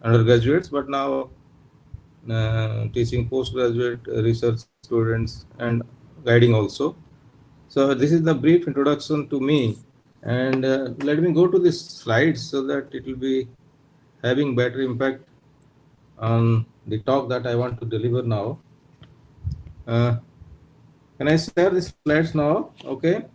undergraduates, but now teaching postgraduate research students and guiding also. So this is the brief introduction to me, and let me go to the slides so that it will be having better impact on the talk that I want to deliver now. Can I share the slides now? Okay.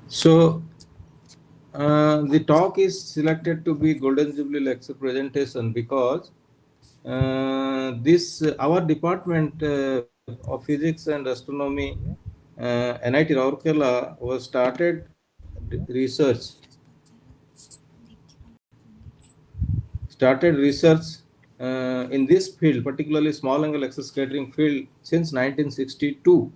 So the talk is selected to be Golden Jubilee lecture presentation because this our department of physics and astronomy, NIT Rourkela, was started research in this field, particularly small angle X scattering field, since 1962.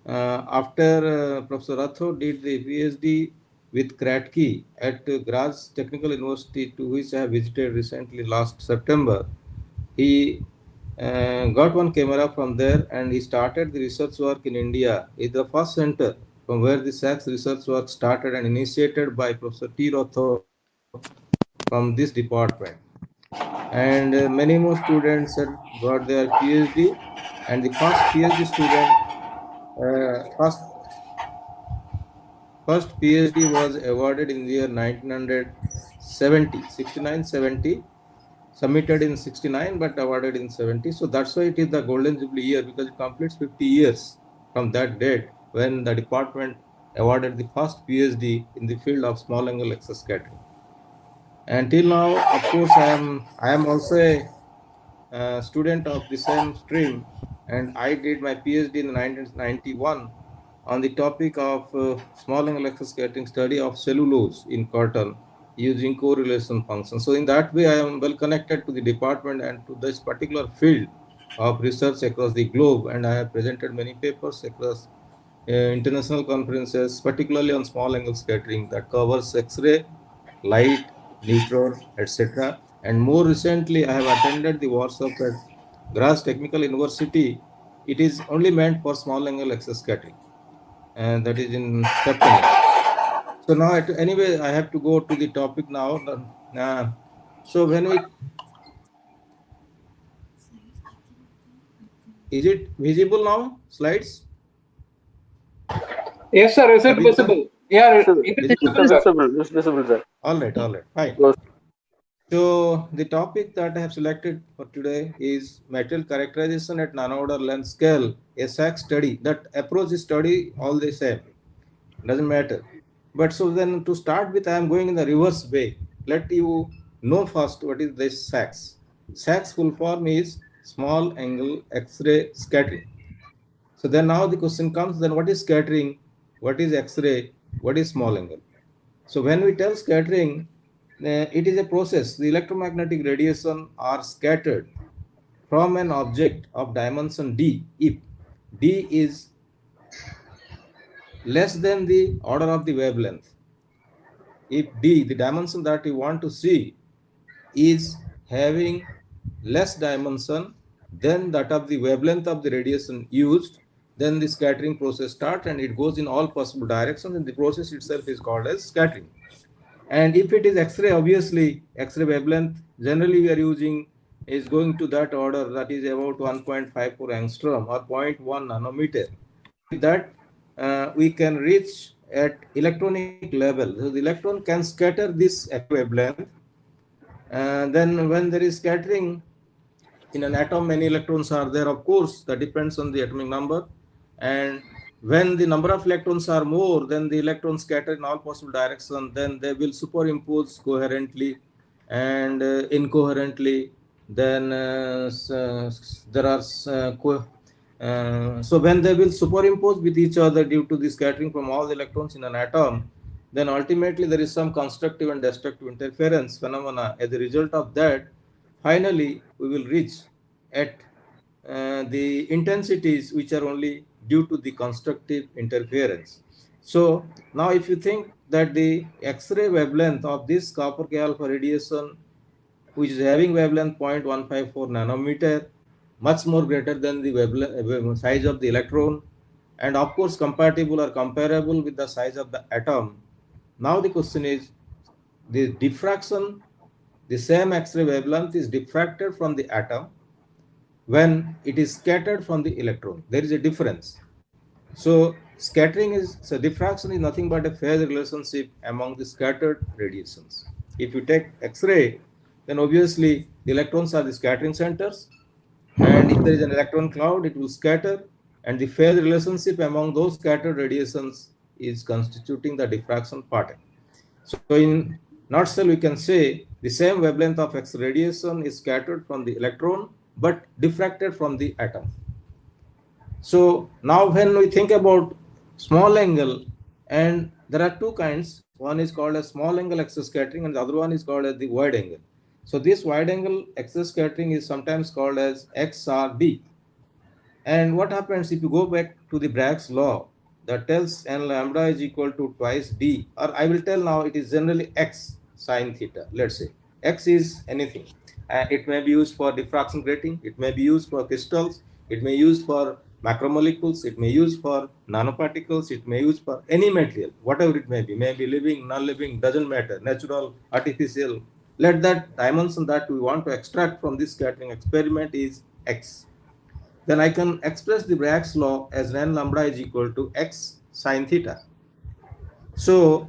After Professor Rathod did the PhD with Kratky at Graz Technical University, to which I have visited recently last September, he got one camera from there and he started the research work in India. It's the first center from where the SACS research work started and initiated by Professor T. Rathod from this department. And many more students had got their PhD, and the first PhD student, first First PhD was awarded in the year 1970, 69, 70, submitted in 69 but awarded in 70. So that's why it is the Golden Jubilee year, because it completes 50 years from that date when the department awarded the first PhD in the field of small angle X scattering. Until now, of course, I am also a student of the same stream, and I did my PhD in 1991 on the topic of small angle X scattering study of cellulose in cotton using correlation function. So in that way, I am well connected to the department and to this particular field of research across the globe, and I have presented many papers across international conferences, particularly on small angle scattering that covers X-ray, light, neutron, etc. And more recently, I have attended the workshop at Graz Technical University. It is only meant for small angle X scattering, and that is in September. So now, anyway, I have to go to the topic now. So when we, is it visible now? Slides? Yes, sir. Is it Habib sir? visible? Yeah, Visible. it is Visible. visible, sir. It's visible, sir. All right, fine. Close. So the topic that I have selected for today is material characterization at nano-order length scale, a SAC study. That approach is study all the same, doesn't matter. But so then to start with, I am going in the reverse way. Let you know first what is this SACS. SACS full form is small angle X-ray scattering. So then now the question comes, then what is scattering? What is X-ray? What is small angle? So when we tell scattering, it is a process. The electromagnetic radiation are scattered from an object of dimension d if d is less than the order of the wavelength. If d, the dimension that we want to see, is having less dimension than that of the wavelength of the radiation used, then the scattering process starts and it goes in all possible directions, and the process itself is called as scattering. And if it is X-ray, obviously X-ray wavelength generally we are using is going to that order, that is about 1.54 angstrom or 0.1 nanometer. With that, we can reach at electronic level. So the electron can scatter this X-ray wavelength. Then when there is scattering in an atom, many electrons are there. Of course, that depends on the atomic number. And when the number of electrons are more, then the electrons scatter in all possible directions. Then they will superimpose coherently and incoherently. Then there are so when they will superimpose with each other due to the scattering from all the electrons in an atom, then ultimately there is some constructive and destructive interference phenomena. As a result of that, finally we will reach at the intensities which are only due to the constructive interference. So now if you think that the X-ray wavelength of this copper K alpha radiation, which is having wavelength 0.154 nanometer, much more greater than the wavelength size of the electron, and of course compatible or comparable with the size of the atom. Now the question is, the diffraction, the same X-ray wavelength is diffracted from the atom when it is scattered from the electron. There is a difference. So scattering is, so diffraction is nothing but a phase relationship among the scattered radiations. If you take X-ray, then obviously the electrons are the scattering centers, and if there is an electron cloud, it will scatter, and the phase relationship among those scattered radiations is constituting the diffraction pattern. So in nutshell, we can say the same wavelength of X radiation is scattered from the electron but diffracted from the atom. So now when we think about small angle, and there are two kinds, one is called as small angle X-ray scattering and the other one is called as the wide angle. So this wide angle X-ray scattering is sometimes called as XRD. And what happens if you go back to the Bragg's law that tells n lambda is equal to twice d, or I will tell now it is generally x sine theta. Let's say x is anything. It may be used for diffraction grating, it may be used for crystals, it may be used for macromolecules, it may be used for nanoparticles, it may be used for any material, whatever it may be living, non-living, doesn't matter, natural, artificial. Let that dimension that we want to extract from this scattering experiment is x. Then I can express the Bragg's law as n lambda is equal to x sine theta. So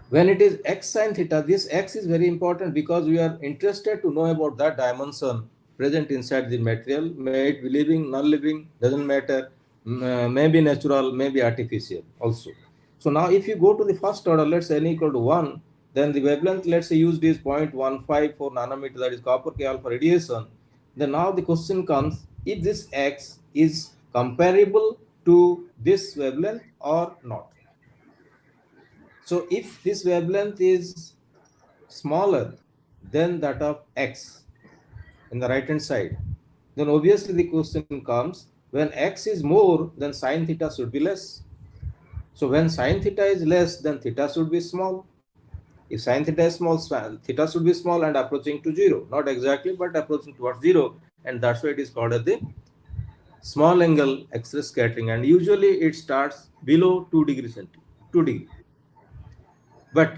when it is x sine theta, this x is very important because we are interested to know about that dimension present inside the material. May it be living, non-living, doesn't matter, may be natural, may be artificial also. So now if you go to the first order, let's say n equal to 1, then the wavelength, let's say used is 0.154 nanometer, that is copper K alpha radiation. Then now the question comes, if this x is comparable to this wavelength or not. So if this wavelength is smaller than that of x in the right hand side, then obviously the question comes, when x is more, then sine theta should be less. So when sine theta is less, then theta should be small. If sine theta is small, theta should be small and approaching to 0. Not exactly, but approaching towards 0. And that's why it is called as the small angle X-ray scattering. And usually it starts below 2 degrees centigrade, 2 degree. But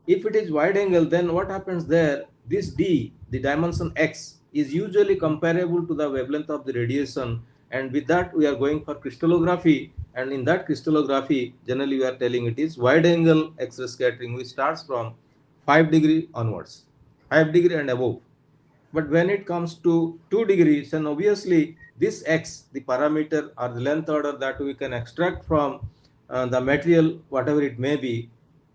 if it is wide angle, then what happens there? This D, the dimension X, is usually comparable to the wavelength of the radiation. And with that, we are going for crystallography. And in that crystallography, generally we are telling it is wide angle X-ray scattering, which starts from 5 degree onwards, 5 degree and above. But when it comes to 2 degrees, then obviously this X, the parameter or the length order that we can extract from the material, whatever it may be,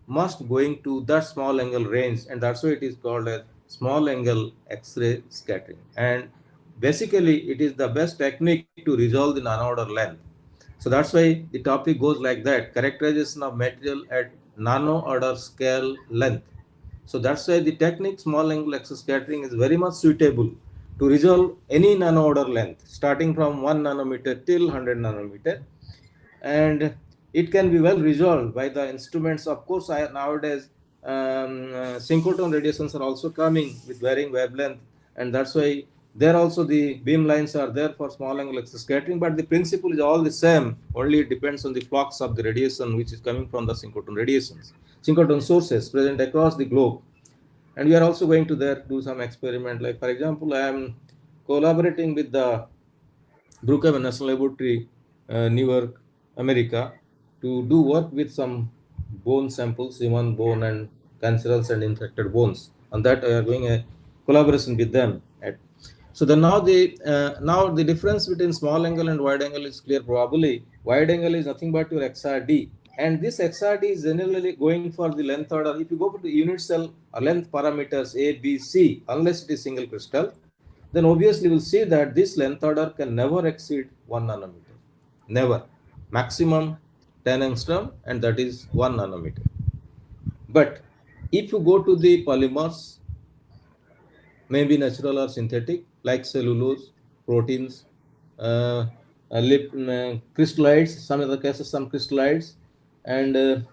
must going to that small angle range, and that's why it is called as small angle X-ray scattering. And basically it is the best technique to resolve the nano-order length. So that's why the topic goes like that: characterization of material at nano-order scale length. So that's why the technique small angle X-ray scattering is very much suitable to resolve any nano-order length starting from 1 nanometer till 100 nanometer. And it can be well resolved by the instruments. Of course, nowadays synchrotron radiations are also coming with varying wavelength, and that's why there also the beam lines are there for small angle X-ray scattering, but the principle is all the same, only it depends on the flux of the radiation which is coming from the synchrotron radiations, synchrotron sources present across the globe. And we are also going to there do some experiment, like for example, I am collaborating with the Brookhaven National Laboratory, Newark, America, to do work with some bone samples, human bone and cancerous and infected bones. On that, we are doing a collaboration with them. So then now the difference between small angle and wide angle is clear. Probably wide angle is nothing but your XRD, and this XRD is generally going for the length order. If you go to the unit cell length parameters A, B, C, unless it is single crystal, then obviously we'll see that this length order can never exceed 1 nanometer. Never. Maximum 10 angstrom, and that is 1 nanometer. But if you go to the polymers, maybe natural or synthetic, like cellulose, proteins, crystallites, some other cases, some crystallites, and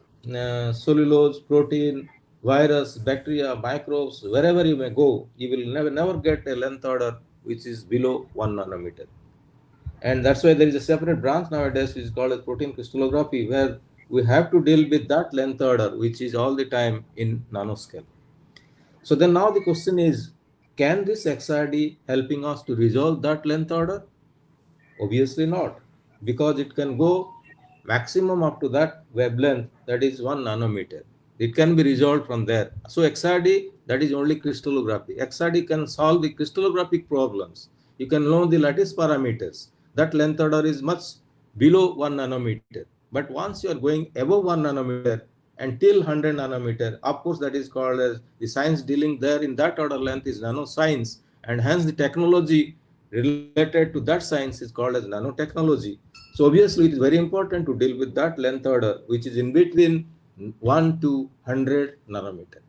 cellulose, protein, virus, bacteria, microbes, wherever you may go, you will never get a length order which is below 1 nanometer. And that's why there is a separate branch nowadays which is called as protein crystallography, where we have to deal with that length order, which is all the time in nanoscale. So then now the question is, can this XRD helping us to resolve that length order? Obviously not, because it can go maximum up to that wavelength, that is 1 nanometer. It can be resolved from there. So XRD, that is only crystallography. XRD can solve the crystallographic problems. You can know the lattice parameters. That length order is much below 1 nanometer. But once you are going above 1 nanometer until 100 nanometer, of course, that is called as the science dealing there in that order length is nanoscience, and hence the technology related to that science is called as nanotechnology. So obviously it is very important to deal with that length order, which is in between 1 to 100 nanometer.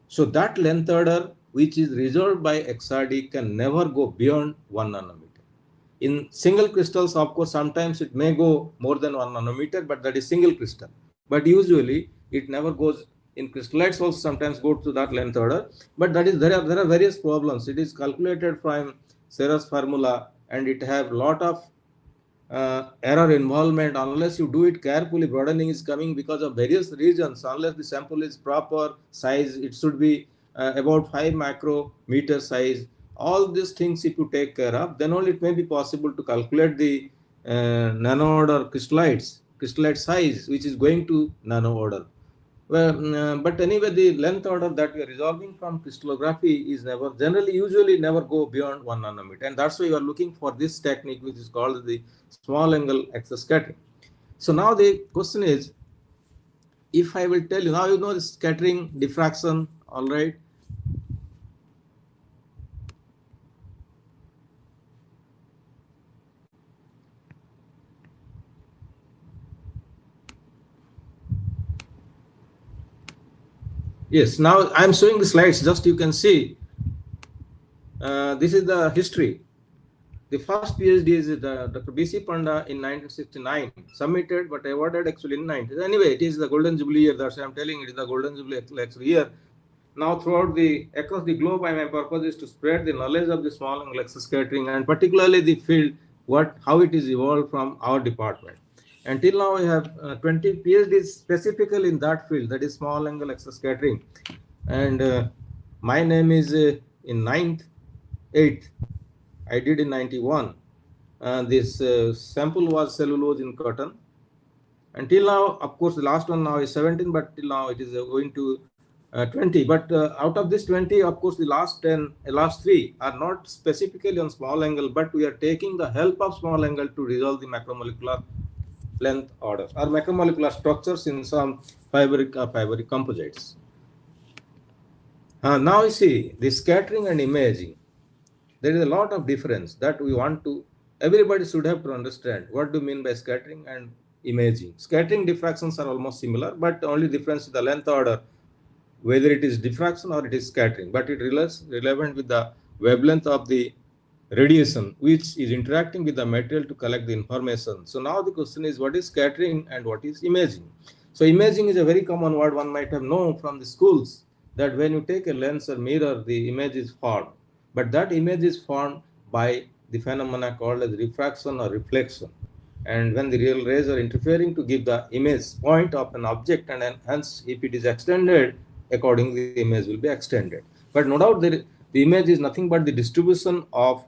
So that length order which is resolved by XRD can never go beyond 1 nanometer. In single crystals, of course, sometimes it may go more than 1 nanometer, but that is single crystal. But usually it never goes. In crystallites also sometimes go to that length order, but that is there are various problems. It is calculated from Serre's formula, and it have lot of error involvement unless you do it carefully. Broadening is coming because of various reasons. Unless the sample is proper size, it should be about 5 micrometer size. All these things if you take care of, then only it may be possible to calculate the nano order crystallite size, which is going to nano order. Well, but anyway, the length order that we are resolving from crystallography is never, generally, usually never go beyond 1 nanometer. And that's why you are looking for this technique, which is called the small angle X-ray scattering. So now the question is, if I will tell you, now you know the scattering, diffraction, all right. Yes, now I'm showing the slides, just you can see. This is the history. The first PhD is Dr. B.C. Panda in 1969, submitted but awarded actually in 90s. Anyway, it is the Golden Jubilee year, that's why I'm telling you, it is the Golden Jubilee lecture year. Now throughout across the globe, my purpose is to spread the knowledge of the small angle X-ray scattering, and particularly the field, how it is evolved from our department. Until now, I have 20 PhDs specifically in that field, that is small angle X-ray scattering. And my name is in 9th, 8th, I did in 91. This sample was cellulose in cotton. Until now, of course, the last one now is 17, but till now it is going to 20. But out of this 20, of course, the last 3 are not specifically on small angle, but we are taking the help of small angle to resolve the macromolecular length orders or macromolecular structures in some fibric composites. Now you see the scattering and imaging. There is a lot of difference that we want to, everybody should have to understand what do you mean by scattering and imaging. Scattering diffractions are almost similar, but only difference is the length order, whether it is diffraction or it is scattering, but it relates relevant with the wavelength of the radiation which is interacting with the material to collect the information. So now the question is, what is scattering and what is imaging? So imaging is a very common word one might have known from the schools, that when you take a lens or mirror, the image is formed, but that image is formed by the phenomena called as refraction or reflection. And when the real rays are interfering to give the image point of an object, and hence if it is extended, accordingly the image will be extended. But no doubt the image is nothing but the distribution of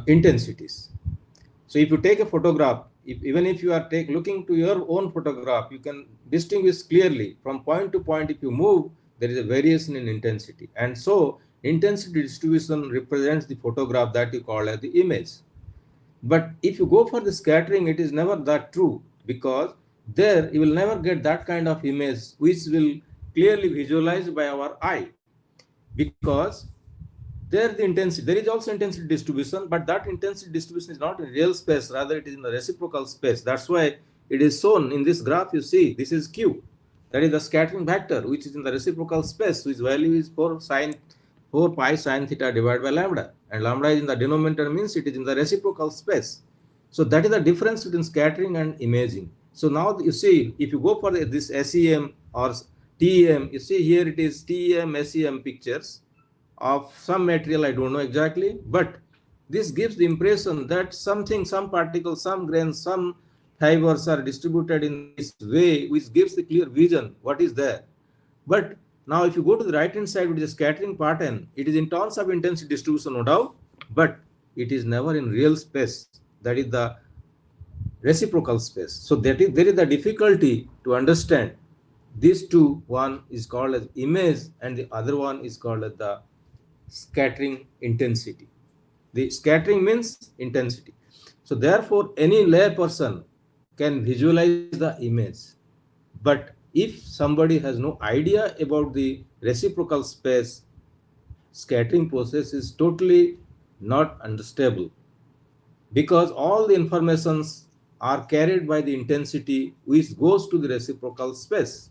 intensities. So if you take a photograph, even if you are looking to your own photograph, you can distinguish clearly from point to point. If you move, there is a variation in intensity, and so intensity distribution represents the photograph that you call as the image. But if you go for the scattering, it is never that true, because there you will never get that kind of image which will clearly visualized by our eye, because there is also intensity distribution, but that intensity distribution is not in real space, rather it is in the reciprocal space. That's why it is shown in this graph. You see, this is Q, that is the scattering vector, which is in the reciprocal space, whose value is 4 pi sine theta divided by lambda, and lambda is in the denominator, means it is in the reciprocal space. So that is the difference between scattering and imaging. So now you see, if you go for this SEM or TEM, you see here it is TEM, SEM pictures. of some material, I don't know exactly, but this gives the impression that something, some particles, some grains, some fibers are distributed in this way, which gives the clear vision what is there. But now if you go to the right hand side, which is scattering pattern, it is in terms of intensity distribution, no doubt, but it is never in real space. That is the reciprocal space. So that is, there is the difficulty to understand these two. One is called as image and the other one is called as the scattering intensity. The scattering means intensity. So therefore, any lay person can visualize the image. But if somebody has no idea about the reciprocal space, scattering process is totally not understandable, because all the informations are carried by the intensity which goes to the reciprocal space.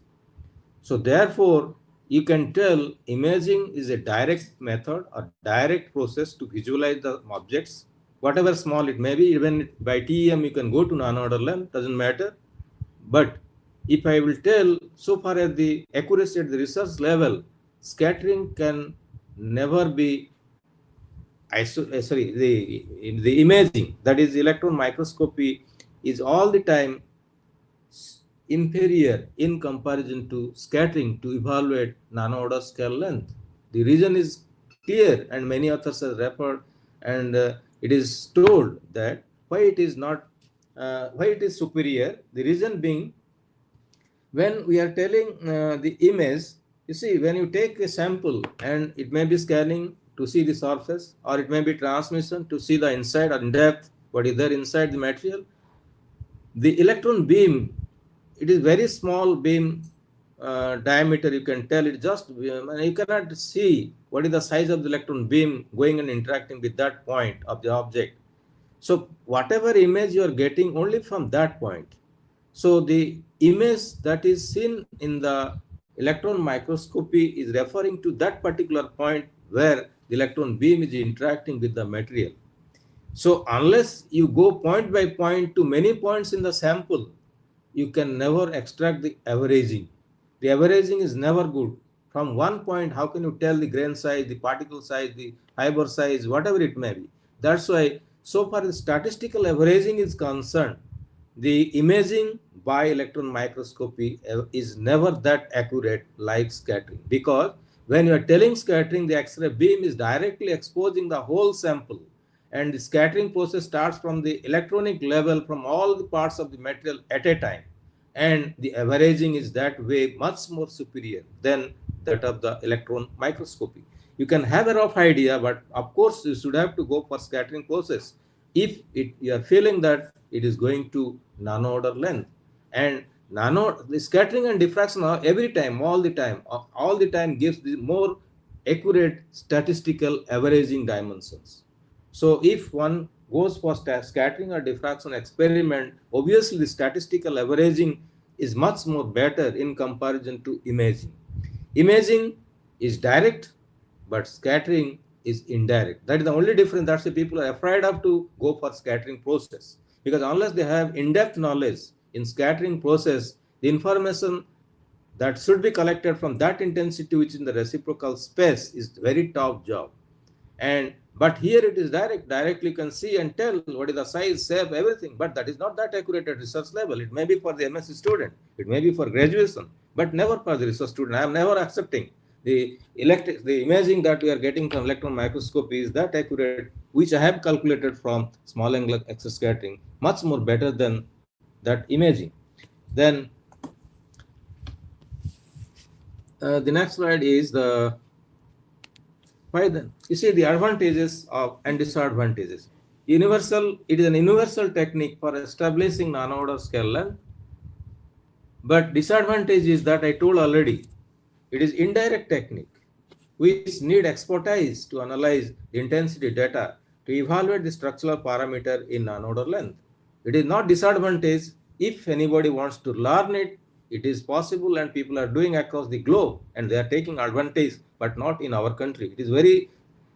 So therefore, you can tell imaging is a direct method, a direct process to visualize the objects, whatever small it may be. Even by TEM, you can go to nano-order length, doesn't matter. But if I will tell, so far as the accuracy at the research level, scattering can never be the imaging, that is electron microscopy, is all the time inferior in comparison to scattering to evaluate nano-order scale length. The reason is clear, and many authors have referred, and it is told that why it is not, why it is superior. The reason being, when we are telling the image, you see, when you take a sample and it may be scanning to see the surface, or it may be transmission to see the inside or in depth what is there inside the material, the electron beam, it is very small beam diameter. You can tell it just, you cannot see what is the size of the electron beam going and interacting with that point of the object. So whatever image you are getting only from that point. So the image that is seen in the electron microscopy is referring to that particular point where the electron beam is interacting with the material. So unless you go point by point to many points in the sample, you can never extract the averaging. The averaging is never good. From one point, how can you tell the grain size, the particle size, the fiber size, whatever it may be? That's why, so far as statistical averaging is concerned, the imaging by electron microscopy is never that accurate like scattering, because when you are telling scattering, the X-ray beam is directly exposing the whole sample, and the scattering process starts from the electronic level, from all the parts of the material at a time, and the averaging is that way much more superior than that of the electron microscopy. You can have a rough idea, but of course you should have to go for scattering process if you are feeling that it is going to nano order length. And the scattering and diffraction are every time, all the time gives the more accurate statistical averaging dimensions. So if one goes for scattering or diffraction experiment, obviously the statistical averaging is much more better in comparison to imaging. Imaging is direct, but scattering is indirect. That is the only difference. That's why people are afraid of to go for scattering process, because unless they have in-depth knowledge in scattering process, the information that should be collected from that intensity which is in the reciprocal space is very tough job. And but here it is directly you can see and tell what is the size, shape, everything, but that is not that accurate at research level. It may be for the MSc student, it may be for graduation, but never for the research student. I am never accepting the imaging that we are getting from electron microscopy is that accurate, which I have calculated from small angular X scattering, much more better than that imaging. Then the next slide is the why then. You see the advantages of and disadvantages. Universal, it is an universal technique for establishing nano-order scale length. But disadvantage is that I told already, it is indirect technique which need expertise to analyze the intensity data to evaluate the structural parameter in nano-order length. It is not disadvantage. If anybody wants to learn it, it is possible, and people are doing across the globe and they are taking advantage, but not in our country. It is very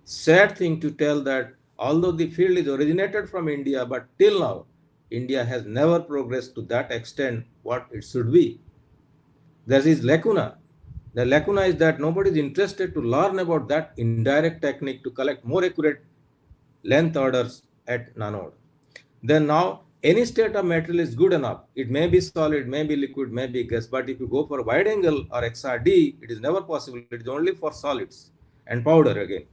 sad thing to tell that although the field is originated from India, but till now India has never progressed to that extent what it should be. There is lacuna. The lacuna is that nobody is interested to learn about that indirect technique to collect more accurate length orders at nanode. Then now any state of material is good enough. It may be solid, may be liquid, may be gas, but if you go for wide angle or XRD, it is never possible. It is only for solids and powder again.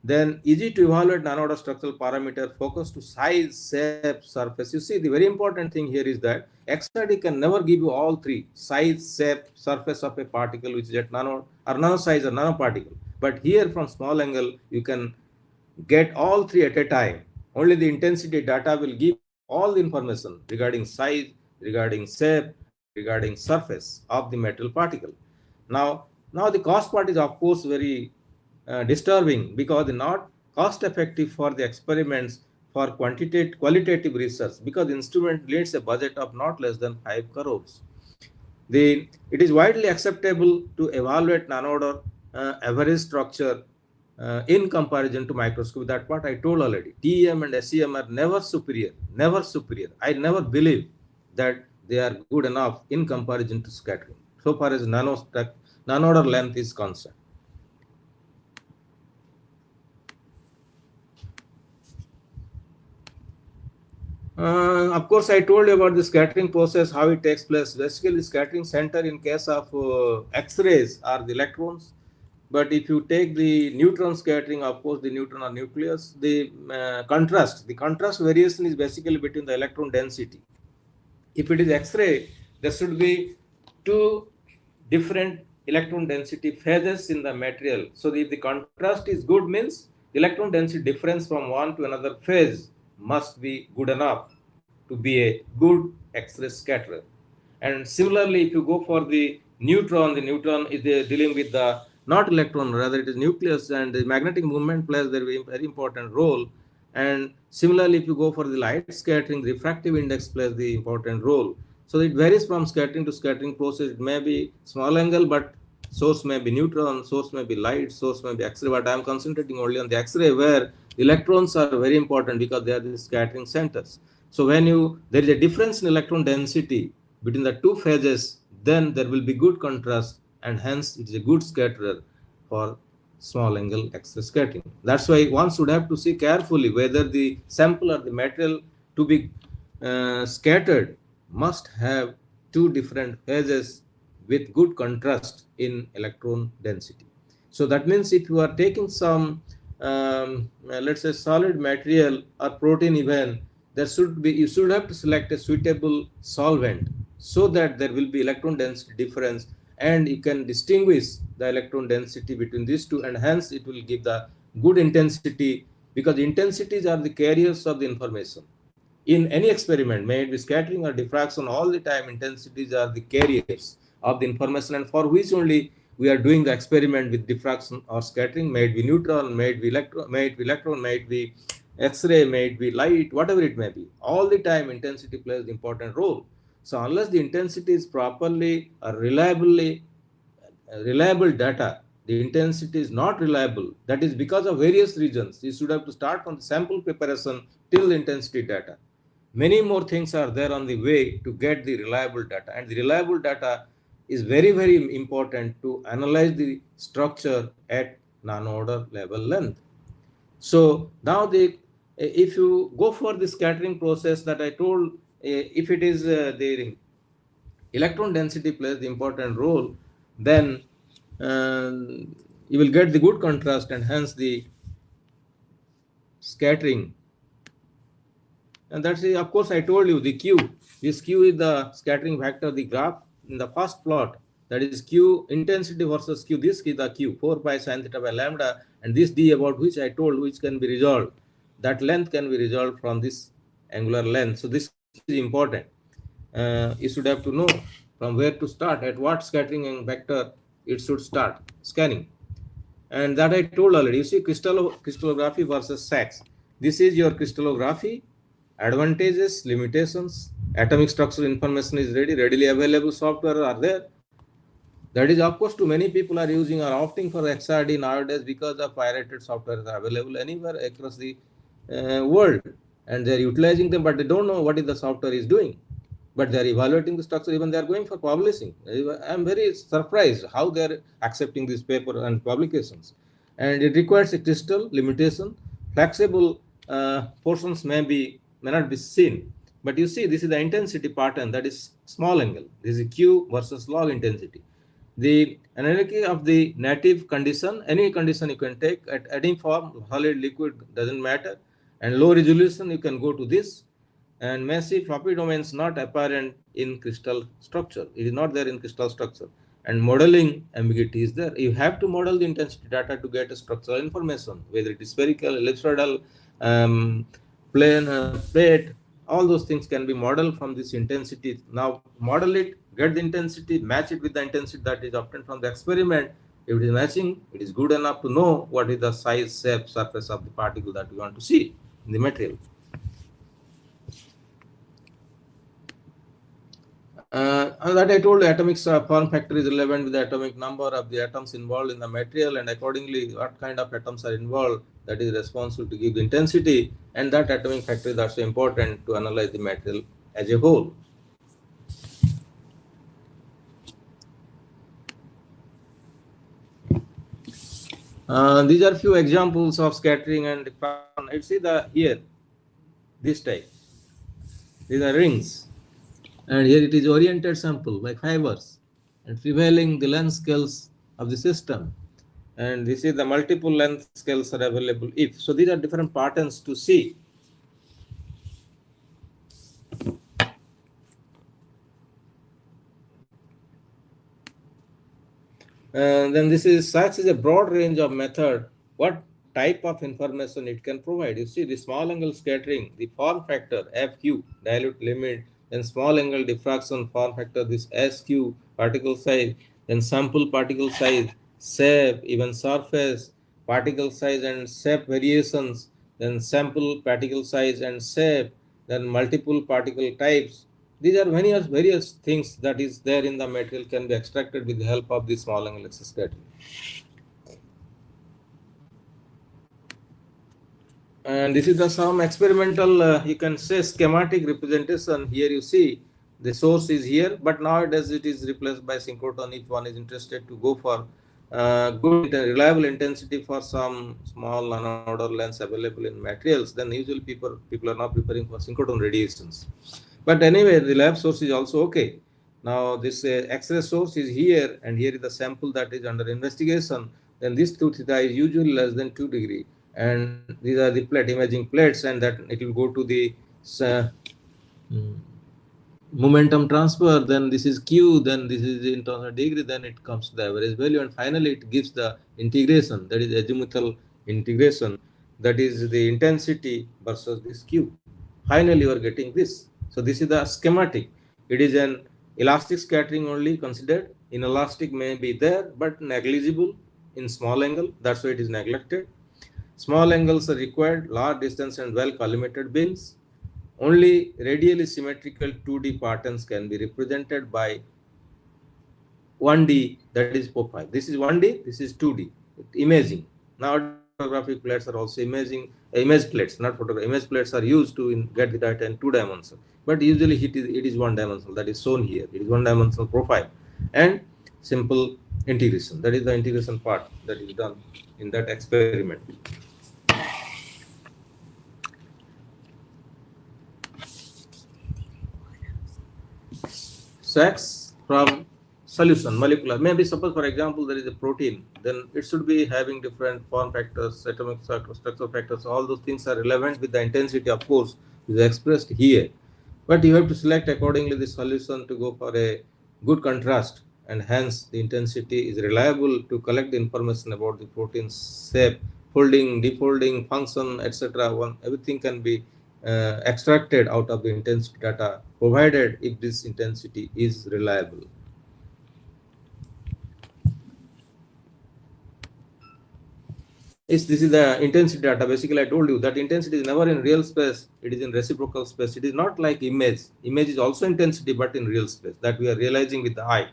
Then easy to evaluate nano structural parameter focus to size, shape, surface. You see, the very important thing here is that XRD can never give you all three: size, shape, surface of a particle which is at nano or nano size or nanoparticle. But here from small angle, you can get all three at a time. Only the intensity data will give all the information regarding size, regarding shape, regarding surface of the metal particle. Now the cost part is of course very disturbing because not cost effective for the experiments for qualitative research because the instrument needs a budget of not less than 5 crores. It is widely acceptable to evaluate nanodor average structure in comparison to microscopy. That what I told already. TEM and SEM are never superior, never superior. I never believe that they are good enough in comparison to scattering so far as nanodor length is concerned. Of course, I told you about the scattering process, how it takes place. Basically, scattering center in case of X-rays are the electrons. But if you take the neutron scattering, of course, the neutron or nucleus, the contrast variation is basically between the electron density. If it is X-ray, there should be two different electron density phases in the material. So if the contrast is good, means the electron density difference from one to another phase must be good enough to be a good X-ray scatterer. And similarly, if you go for the neutron is dealing with the not electron, rather it is nucleus, and the magnetic movement plays a very important role. And similarly, if you go for the light scattering, refractive index plays the important role. So it varies from scattering to scattering process. It may be small angle, but source may be neutron, source may be light, source may be X-ray. But I am concentrating only on the X-ray, where electrons are very important because they are the scattering centers. So when there is a difference in electron density between the two phases, then there will be good contrast, and hence it is a good scatterer for small angle X-ray scattering. That's why one should have to see carefully whether the sample or the material to be scattered must have two different phases with good contrast in electron density. So that means if you are taking some let's say solid material or protein even, you should have to select a suitable solvent so that there will be electron density difference and you can distinguish the electron density between these two, and hence it will give the good intensity, because intensities are the carriers of the information. In any experiment, may it be scattering or diffraction, all the time intensities are the carriers of the information, and for which only we are doing the experiment with diffraction or scattering. May it be neutron, may it be electron, may it be X-ray, may it be light, whatever it may be. All the time intensity plays an important role. So unless the intensity is properly or reliable data, the intensity is not reliable. That is because of various reasons. You should have to start from the sample preparation till the intensity data. Many more things are there on the way to get the reliable data, and the reliable data is very, very important to analyze the structure at nano-order level length. So now if you go for the scattering process that I told, if it is the electron density plays the important role, then you will get the good contrast, and hence the scattering. And that's of course I told you the Q. This Q is the scattering factor, the graph in the first plot, that is Q intensity versus Q. This is the Q, 4 pi sin theta by lambda, and this D about which I told, which can be resolved. That length can be resolved from this angular length. So this is important. You should have to know from where to start, at what scattering vector it should start scanning. And that I told already. You see, crystallography versus SACS. This is your crystallography. Advantages, limitations, atomic structure information is readily available, software are there. That is, of course, too many people are using or opting for XRD nowadays because the pirated software is available anywhere across the world, and they are utilizing them, but they don't know what is the software is doing. but they are evaluating the structure, even they are going for publishing. I am very surprised how they are accepting this paper and publications. And it requires a crystal limitation. Flexible portions may not be seen. But you see, this is the intensity pattern, that is small angle. This is Q versus log intensity. The analogy of the native condition, any condition you can take at any form, solid, liquid, doesn't matter. And low resolution, you can go to this. And massive floppy domains not apparent in crystal structure. It is not there in crystal structure. And modeling ambiguity is there. You have to model the intensity data to get a structural information, whether it is spherical, ellipsoidal, plane, plate, all those things can be modeled from this intensity. Now model it, get the intensity, match it with the intensity that is obtained from the experiment. If it is matching, it is good enough to know what is the size, shape, surface of the particle that we want to see in the material. That I told, atomic form factor is relevant with the atomic number of the atoms involved in the material, and accordingly what kind of atoms are involved, that is responsible to give the intensity, and that atomic factor is also important to analyze the material as a whole. These are few examples of scattering and diffraction. You see here, this type. These are rings. And here it is oriented sample like fibers and prevailing the length scales of the system. And this is the multiple length scales are available if. So these are different patterns to see. And then this is such is a broad range of method. What type of information it can provide? You see the small angle scattering, the form factor FQ, dilute limit, then small angle diffraction form factor, this SQ, particle size, then sample particle size, shape, even surface, particle size and shape variations, then sample particle size and shape, then multiple particle types. These are various things that is there in the material can be extracted with the help of the small angle scattering. And this is the some experimental, you can say schematic representation. Here you see the source is here, but nowadays it is replaced by synchrotron. If one is interested to go for good reliable intensity for some small unordered lens available in materials, then usually people are not preparing for synchrotron radiations. But anyway, the lab source is also okay. Now this X-ray source is here, and here is the sample that is under investigation. Then this 2 theta is usually less than 2 degree, and these are the plate imaging plates, and that it will go to the momentum transfer. Then this is Q, then this is in terms of degree, then it comes to the average value, and finally it gives the integration, that is azimuthal integration, that is the intensity versus this Q. Finally you are getting this. So this is the schematic. It is an elastic scattering only considered. Inelastic may be there, but negligible in small angle. That's why it is neglected. Small angles are required, large distance and well collimated beams. Only radially symmetrical 2D patterns can be represented by 1D, that is profile. This is 1D, this is 2D, imaging. Now photographic plates are also image plates, not photograph. Image plates are used to get the data in 2 dimensions, but usually it is 1 dimensional, that is shown here. It is 1 dimensional profile and simple integration. That is the integration part that is done in that experiment. Sacks from solution, molecular. Maybe suppose, for example, there is a protein, then it should be having different form factors, atomic structure factors. All those things are relevant with the intensity, of course, is expressed here. But you have to select accordingly the solution to go for a good contrast, and hence the intensity is reliable to collect the information about the protein's shape, folding, defolding, function, etc. Everything can be extracted out of the intensity data, provided if this intensity is reliable. This is the intensity data. Basically, I told you that intensity is never in real space. It is in reciprocal space. It is not like image. Image is also intensity, but in real space that we are realizing with the eye.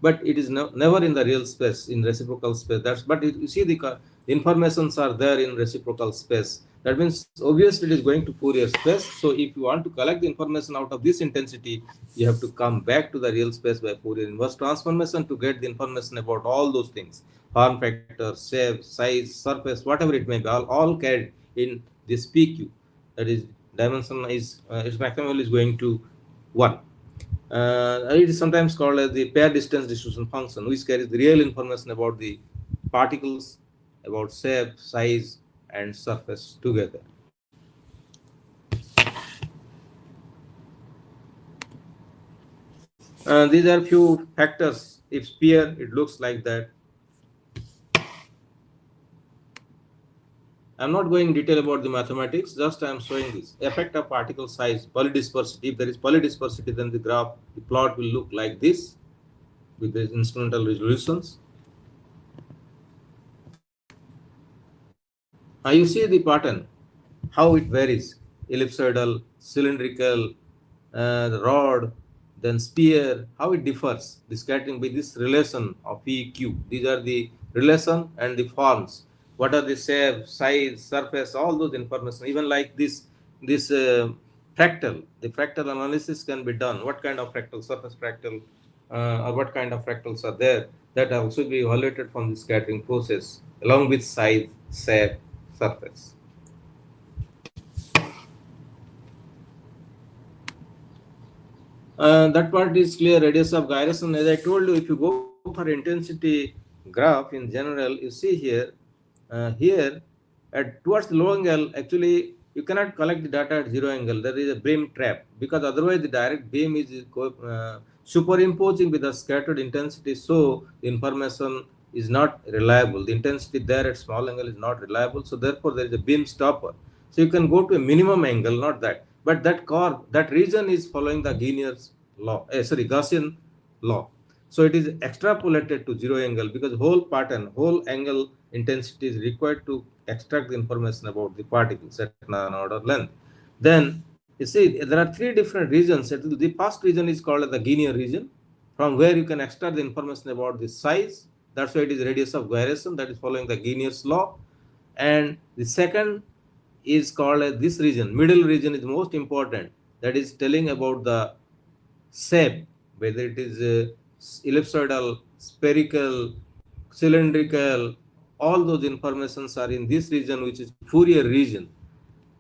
But it is never in the real space, in reciprocal space. You see the informations are there in reciprocal space. That means obviously it is going to Fourier space. So if you want to collect the information out of this intensity, you have to come back to the real space by Fourier inverse transformation to get the information about all those things: form factor, shape, size, surface, whatever it may be, all carried in this PQ. That is, dimension is its maximum is going to 1. It is sometimes called as the pair distance distribution function, which carries the real information about the particles, about shape, size, and surface together. These are few factors. If sphere, it looks like that. I'm not going in detail about the mathematics, just I'm showing this effect of particle size, polydispersity. If there is polydispersity, then the graph, the plot will look like this with the instrumental resolutions. You see the pattern, how it varies: ellipsoidal, cylindrical, the rod, then sphere, how it differs, the scattering by this relation of PQ. These are the relation and the forms. What are the shape, size, surface, all those information. Even like this fractal, the fractal analysis can be done. What kind of fractal, surface fractal, or what kind of fractals are there, that also be evaluated from the scattering process along with size, shape, surface. That part is clear. Radius of gyration, as I told you, if you go for intensity graph in general, you see here at towards the low angle, actually you cannot collect the data at 0 angle. There is a beam trap, because otherwise the direct beam is superimposing with the scattered intensity, so the information is not reliable. The intensity there at small angle is not reliable, so therefore there is a beam stopper. So you can go to a minimum angle, not that, but that curve, that region is following the Gaussian law. So it is extrapolated to 0 angle, because whole pattern, whole angle intensity is required to extract the information about the particles at non-order length. Then you see there are 3 different regions. The first region is called the Guinier region, from where you can extract the information about the size. That's why it is radius of gyration, that is following the Guinier's law. And the second is called as this region. Middle region is most important, that is telling about the shape, whether it is ellipsoidal, spherical, cylindrical, all those informations are in this region, which is Fourier region.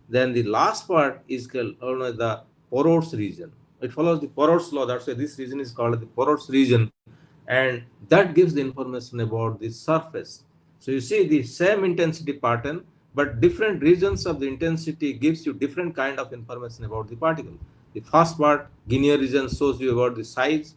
Then the last part is called the Porot's region. It follows the Porot's law. That's why this region is called the Porot's region, and that gives the information about the surface. So you see the same intensity pattern, but different regions of the intensity gives you different kind of information about the particle. The first part, Guinier region, shows you about the size.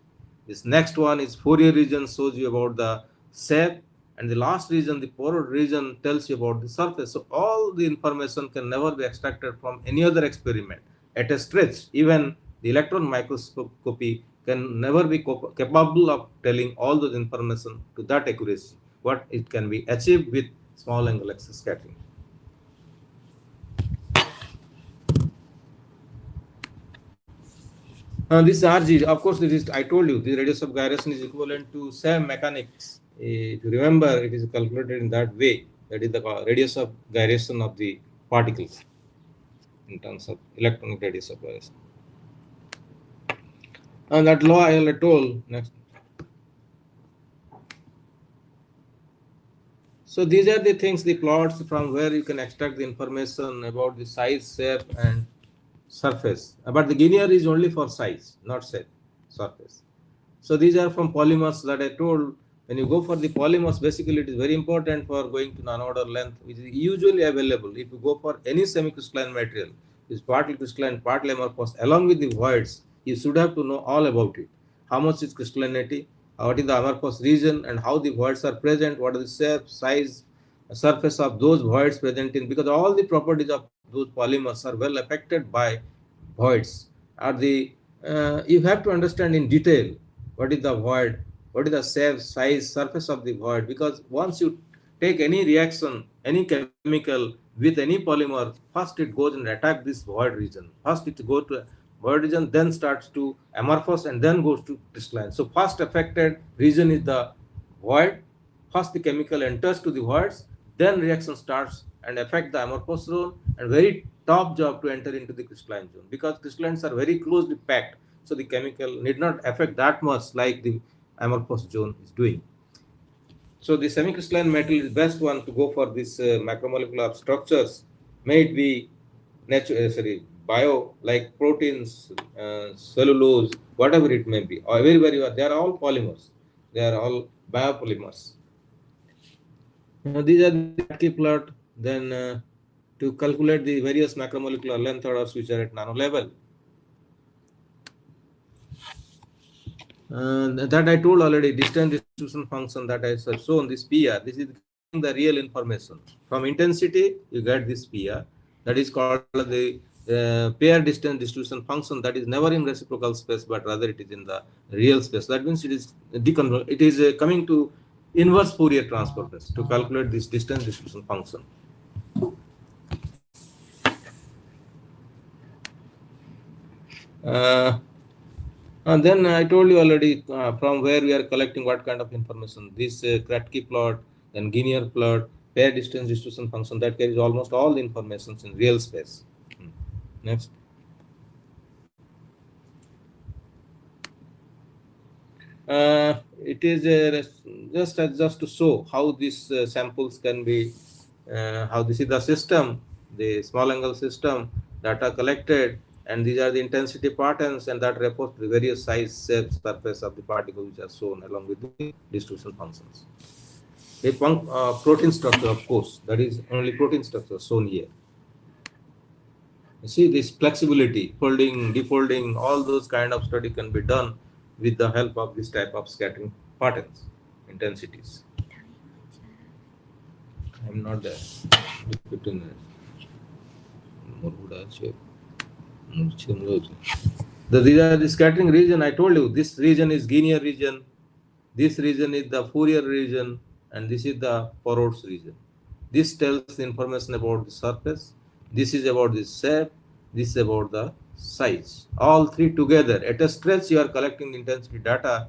This next one is Fourier region, shows you about the shape. And the last region, the Porot region, tells you about the surface. So all the information can never be extracted from any other experiment at a stretch. Even the electron microscopy can never be capable of telling all those information to that accuracy, what it can be achieved with small angle X scattering. This RG, of course, this is, I told you, the radius of gyration is equivalent to same mechanics. If you remember, it is calculated in that way. That is the radius of gyration of the particles in terms of electronic radius of gyration. And that law I told next. So these are the things, the plots from where you can extract the information about the size, shape, and surface. But the Guinier is only for size, not shape, surface. So these are from polymers that I told. When you go for the polymers, basically it is very important for going to non-order length, which is usually available. If you go for any semi-crystalline material, is partly crystalline, partly amorphous, along with the voids, you should have to know all about it. How much is crystallinity, what is the amorphous region, and how the voids are present, what are the shape, size, surface of those voids present in, because all the properties of those polymers are well affected by voids. Are the you have to understand in detail what is the void, what is the shape, size, surface of the void, because once you take any reaction, any chemical with any polymer, first it goes and attack this void region. First it goes to void region, then starts to amorphous, and then goes to crystalline. So first affected region is the void. First the chemical enters to the voids, then reaction starts and affect the amorphous zone, and very top job to enter into the crystalline zone, because crystallines are very closely packed, so the chemical need not affect that much like the amorphous zone is doing. So the semicrystalline metal is best one to go for this macromolecular structures, may it be natural, bio, like proteins, cellulose, whatever it may be, or everywhere you are, they are all polymers. They are all biopolymers. These are the Key plot. Then to calculate the various macromolecular length orders which are at nano level. That I told already, distance distribution function that I have shown, this PR, this is the real information. From intensity, you get this PR, that is called the pair distance distribution function, that is never in reciprocal space, but rather it is in the real space. That means it is coming to inverse Fourier transformation to calculate this distance distribution function. And then I told you already from where we are collecting what kind of information. This Kratky plot, then Guinier plot, pair distance distribution function, that carries almost all the information in real space. Next. It is just to show how these samples can be, how this is the system, the small angle system, data collected, and these are the intensity patterns, and that refers to the various size, shape, surface of the particle which are shown along with the distribution functions. A protein structure, of course, that is only protein structure shown here. You see this flexibility, folding, defolding, all those kind of study can be done with the help of this type of scattering patterns, intensities. I'm not there. 15 minutes. These are the scattering region. I told you this region is Guinier region, this region is the Fourier region, and this is the Porot's region. This tells information about the surface, this is about the shape, this is about the size. All three together. At a stretch, you are collecting the intensity data,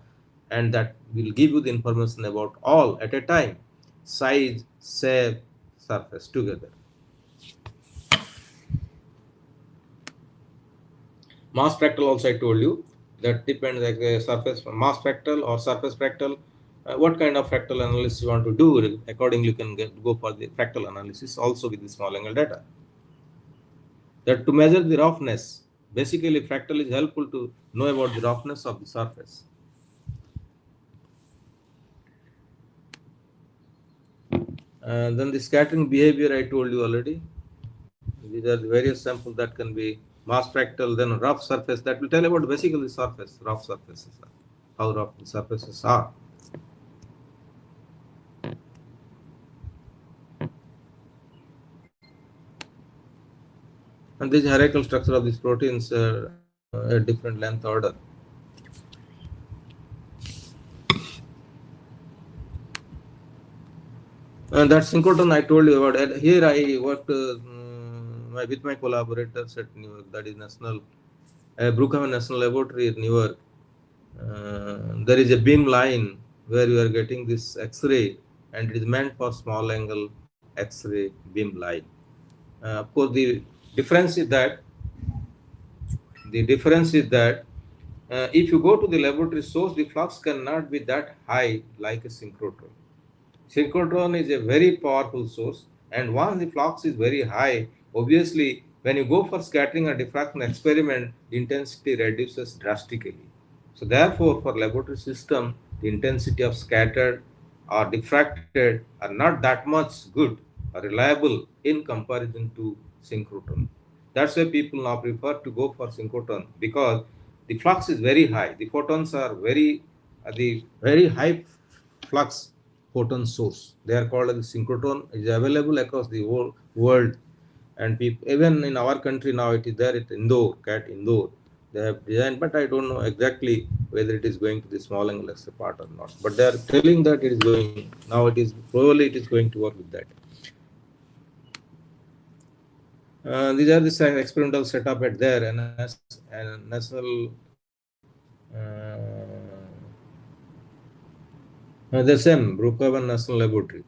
and that will give you the information about all at a time. Size, shape, surface together. Mass fractal also I told you, that depends like a surface mass fractal or surface fractal. What kind of fractal analysis you want to do, accordingly you can go for the fractal analysis also with the small angle data. That to measure the roughness, basically fractal is helpful to know about the roughness of the surface. Then the scattering behavior I told you already. These are the various samples that can be mass fractal, then rough surface, that will tell about basically surface, rough surfaces, how rough the surfaces are. And this hierarchical structure of these proteins a different length order. And that synchrotron I told you about. Here I worked with my collaborators at Newark, that is Brookhaven National Laboratory at Newark. There is a beam line where you are getting this X-ray, and it is meant for small angle X-ray beam line. Of course, the difference is that if you go to the laboratory source, the flux cannot be that high like a synchrotron. Synchrotron is a very powerful source, and once the flux is very high, obviously when you go for scattering or diffraction experiment, the intensity reduces drastically. So therefore, for laboratory system, the intensity of scattered or diffracted are not that much good or reliable in comparison to synchrotron. That's why people now prefer to go for synchrotron, because the flux is very high. The photons are the very high flux photon source. They are called as synchrotron. It is available across the whole world, and people, even in our country now, it is there at Indore, CAT Indore. They have designed, but I don't know exactly whether it is going to the small angle X-ray part or not. But they are telling that it is going now. It is probably it is going to work with that. These are the experimental setup at there and national. The same Brookhaven National Laboratory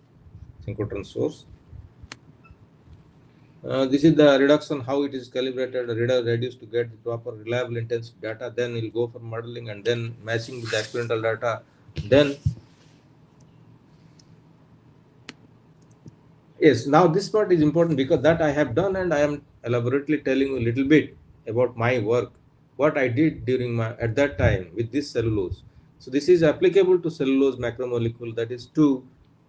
synchrotron source. This is the reduction, how it is calibrated, reduced to get the proper reliable intensity data. Then we'll go for modeling and then matching with the experimental data. Then, yes, now this part is important because that I have done, and I am elaborately telling you a little bit about my work, what I did during my at that time with this cellulose. So this is applicable to cellulose macromolecule, that is to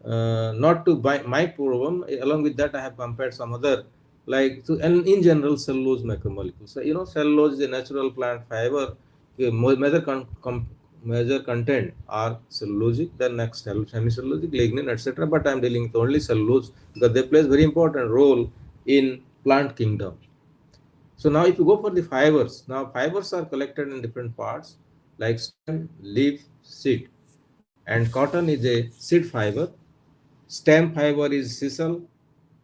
not to my problem. Along with that, I have compared some other, like, so, and in general cellulose macromolecules. So cellulose is a natural plant fiber. Major major content are cellulosic, then next semicellulosic, lignin, etc. But I am dealing with only cellulose because they play a very important role in plant kingdom. So now if you go for the fibers, now fibers are collected in different parts like stem, leaf, seed, and cotton is a seed fiber. Stem fiber is sisal,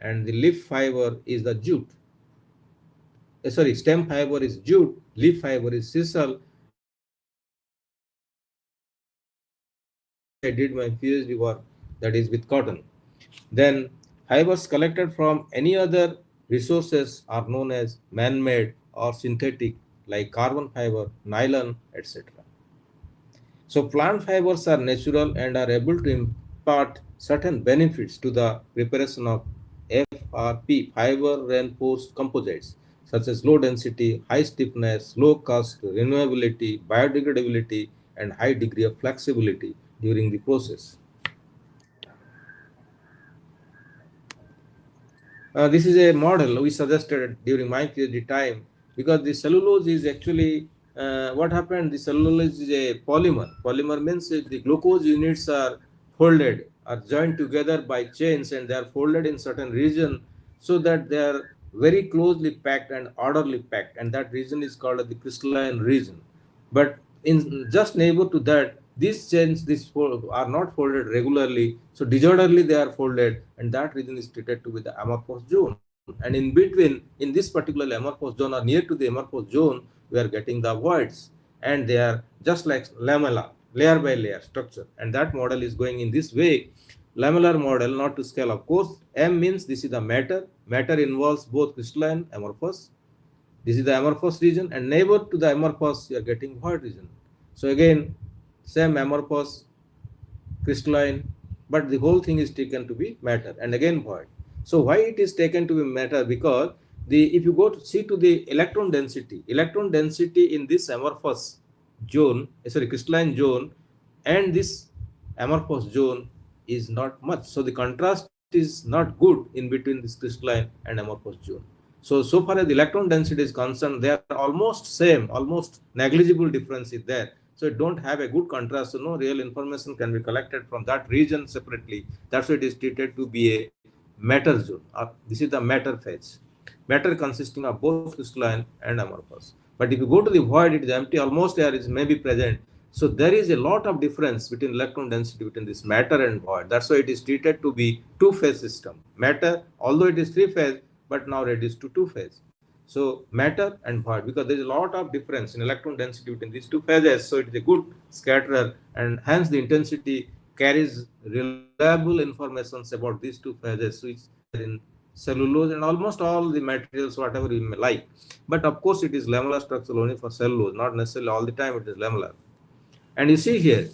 and the leaf fiber is the jute. Sorry, stem fiber is jute, leaf fiber is sisal, and I did my PhD work, that is with cotton. Then fibers collected from any other resources are known as man-made or synthetic, like carbon fiber, nylon, etc. So plant fibers are natural and are able to impart certain benefits to the preparation of FRP, fiber reinforced composites, such as low density, high stiffness, low cost, renewability, biodegradability, and high degree of flexibility during the process. This is a model we suggested during my PhD time, because the cellulose is actually what happened. The cellulose is a polymer. Polymer means the glucose units are folded, are joined together by chains, and they are folded in certain region so that they are very closely packed and orderly packed, and that region is called the crystalline region. But in just neighbor to that, these chains are not folded regularly, so disorderly they are folded, and that region is treated to be the amorphous zone. And in between, in this particular amorphous zone or near to the amorphous zone, we are getting the voids, and they are just like lamella, layer by layer structure. And that model is going in this way. Lamellar model, not to scale, of course. M means this is the matter. Matter involves both crystalline, amorphous. This is the amorphous region, and neighbor to the amorphous, you are getting void region. So again, same amorphous, crystalline, but the whole thing is taken to be matter, and again void. So why it is taken to be matter? Because if you go to see to the electron density in this amorphous zone, sorry, crystalline zone, and this amorphous zone is not much. So the contrast is not good in between this crystalline and amorphous zone. So far as the electron density is concerned, they are almost same, almost negligible difference is there. So it don't have a good contrast. So no real information can be collected from that region separately. That's why it is treated to be a matter zone. This is the matter phase. Matter consisting of both crystalline and amorphous. But if you go to the void, it is empty. Almost air is maybe present. So there is a lot of difference between electron density between this matter and void. That's why it is treated to be two-phase system. Matter, although it is three-phase, but now reduced to two-phase. So matter and void, because there is a lot of difference in electron density between these two phases. So it is a good scatterer, and hence the intensity carries reliable information about these two phases, which are in cellulose and almost all the materials, whatever you may like. But of course, it is lamellar structure only for cellulose, not necessarily all the time it is lamellar. And you see here,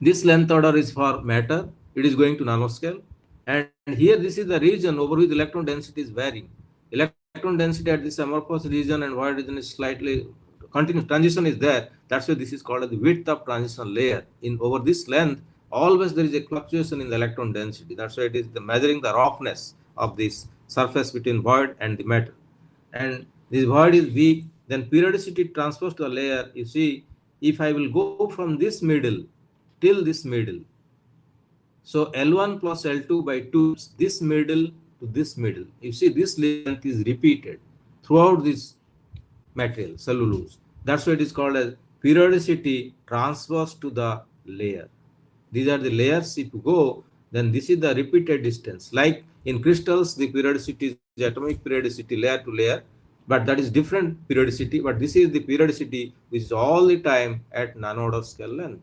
this length order is for matter, it is going to nanoscale. And here, this is the region over which electron density is varying. Electron density at this amorphous region and void region is slightly continuous. Transition is there. That's why this is called as the width of transition layer. In over this length, always there is a fluctuation in the electron density. That's why it is measuring the roughness of this surface between void and the matter. And this void is weak, then periodicity transfers to a layer. You see, if I will go from this middle till this middle, so L1 plus L2 by 2, this middle to this middle. You see, this length is repeated throughout this material, cellulose. That's why it is called as periodicity transfers to the layer. These are the layers. If you go, then this is the repeated distance. Like in crystals, the periodicity is atomic periodicity layer to layer, but that is different periodicity. But this is the periodicity which is all the time at nanometer scale length.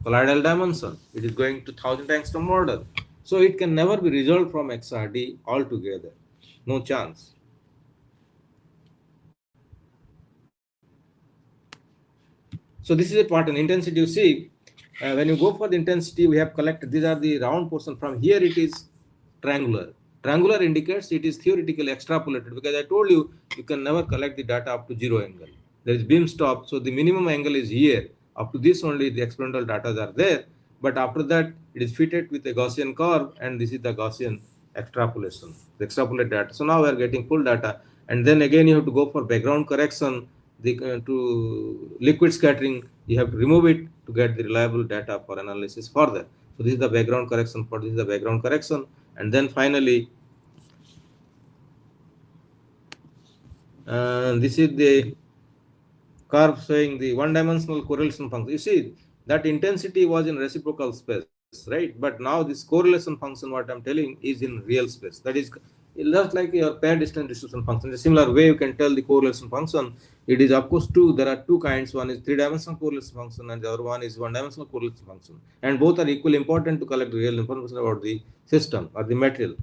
Colloidal dimension, it is going to 1000 angstrom order. So it can never be resolved from XRD altogether. No chance. So this is a pattern. Intensity, you see, when you go for the intensity, we have collected, these are the round portion. From here it is triangular. Triangular indicates it is theoretically extrapolated, because I told you, you can never collect the data up to 0 angle. There is beam stop, so the minimum angle is here. Up to this only the experimental data are there, but after that it is fitted with a Gaussian curve, and this is the Gaussian extrapolation, the extrapolate data. So now we are getting full data, and then again you have to go for background correction, to liquid scattering, you have to remove it to get the reliable data for analysis further. So this is the background correction for this is the background correction, and then finally this is the curve showing the one-dimensional correlation function. You see that intensity was in reciprocal space, right? But now this correlation function, what I'm telling, is in real space. That is just like your pair distance distribution function. In a similar way, you can tell the correlation function. It is of course two. There are two kinds. One is three-dimensional correlation function, and the other one is one-dimensional correlation function. And both are equally important to collect real information about the system or the material.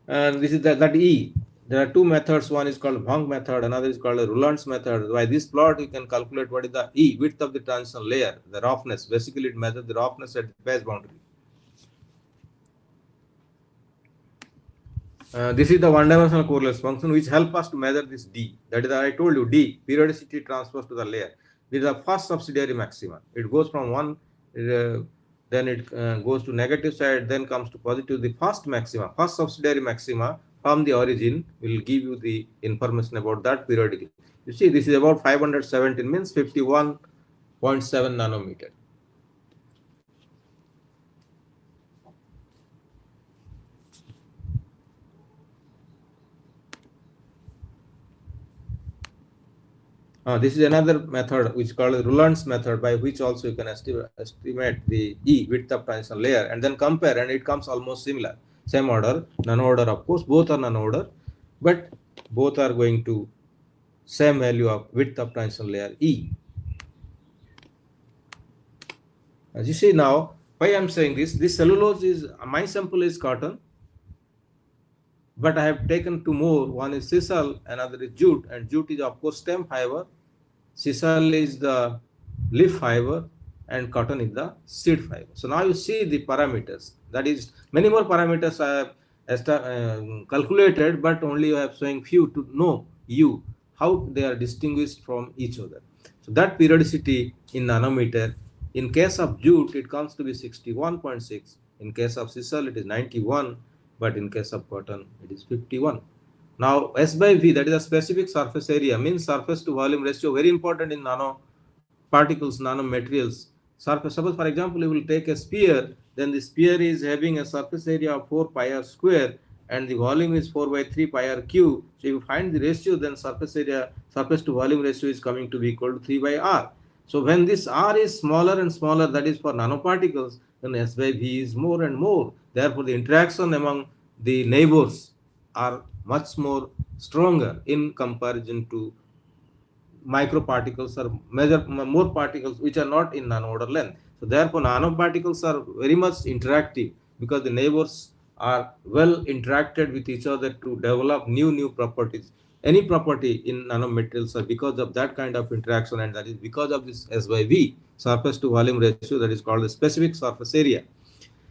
And this is that E. There are two methods. One is called Hong method, another is called a Rouland's method. By this plot, you can calculate what is the E, width of the transition layer, the roughness. Basically, it measures the roughness at the phase boundary. This is the one-dimensional correlation function which help us to measure this D. That is, I told you, D, periodicity transfers to the layer. This is the first subsidiary maxima. It goes from one, then it goes to negative side, then comes to positive. The first maxima, first subsidiary maxima from the origin will give you the information about that periodicity. You see, this is about 517, means 51.7 nanometer. This is another method which is called Rouland's method, by which also you can estimate the E, width of transition layer, and then compare, and it comes almost similar. Same order, nano order, of course, both are nano order, but both are going to same value of width of transition layer E. As you see now, why I am saying this cellulose is, my sample is cotton, but I have taken two more. One is sisal, another is jute, and jute is of course stem fiber. Sisal is the leaf fiber, and cotton is the seed fiber. So now you see the parameters. That is, many more parameters I have calculated, but only you have showing few to know you how they are distinguished from each other. So that periodicity in nanometer. In case of jute, it comes to be 61.6. In case of sisal, it is 91, but in case of cotton, it is 51. Now, S by V, that is a specific surface area, means surface to volume ratio, very important in nano particles, nanomaterials. Surface, suppose for example, you will take a sphere, then the sphere is having a surface area of 4 pi r square, and the volume is 4 by 3 pi r cube. So if you find the ratio, then surface to volume ratio is coming to be equal to 3 by r. So when this r is smaller and smaller, that is for nanoparticles, then S by V is more and more. Therefore, the interaction among the neighbors are much more stronger in comparison to microparticles or more particles which are not in nano order length. So therefore, nanoparticles are very much interactive, because the neighbors are well interacted with each other to develop new properties. Any property in nanomaterials are because of that kind of interaction, and that is because of this S by V, surface to volume ratio, that is called the specific surface area.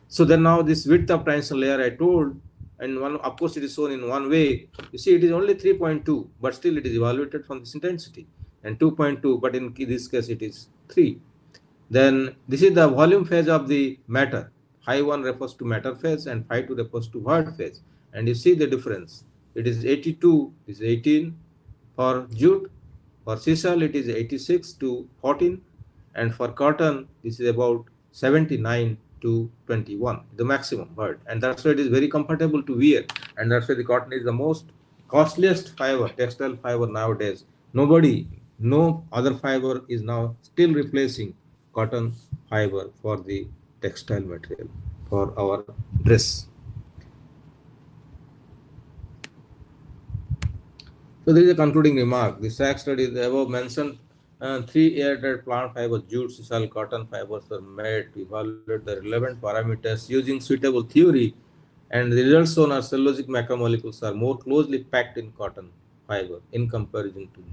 So then now this width of transition layer I told, and one, of course, it is shown in one way. You see, it is only 3.2, but still it is evaluated from this intensity, and 2.2, but in this case it is 3. Then this is the volume phase of the matter. Phi 1 refers to matter phase, and phi 2 refers to void phase. And you see the difference. It is 82, it is 18 for jute. For sisal, it is 86 to 14, and for cotton, this is about 79 to 21, the maximum void. And that's why it is very comfortable to wear, and that's why the cotton is the most costliest fiber, textile fiber nowadays. No other fiber is now still replacing cotton fiber for the textile material for our dress. So there is a concluding remark. The SAC study, the above mentioned 3 air-dried plant fiber, jute, sisal, cotton fibers were made to evaluate the relevant parameters using suitable theory, and the results shown are cellulosic macromolecules are more closely packed in cotton fiber in comparison to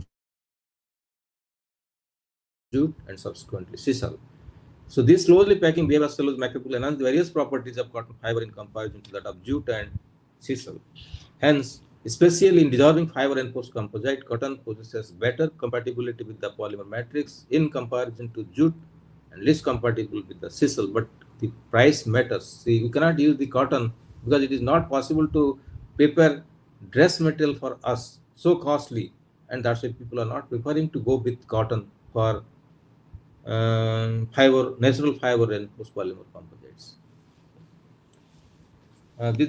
jute and subsequently sisal. So this closely packing behavior of cellulose macromolecule enhance the various properties of cotton fiber in comparison to that of jute and sisal. Hence, especially in dissolving fiber and post-composite, cotton possesses better compatibility with the polymer matrix in comparison to jute and least compatible with the sisal. But the price matters. See, you cannot use the cotton because it is not possible to prepare dress material for us, so costly, and that's why people are not preferring to go with cotton for fiber, natural fiber and post-polymer composites.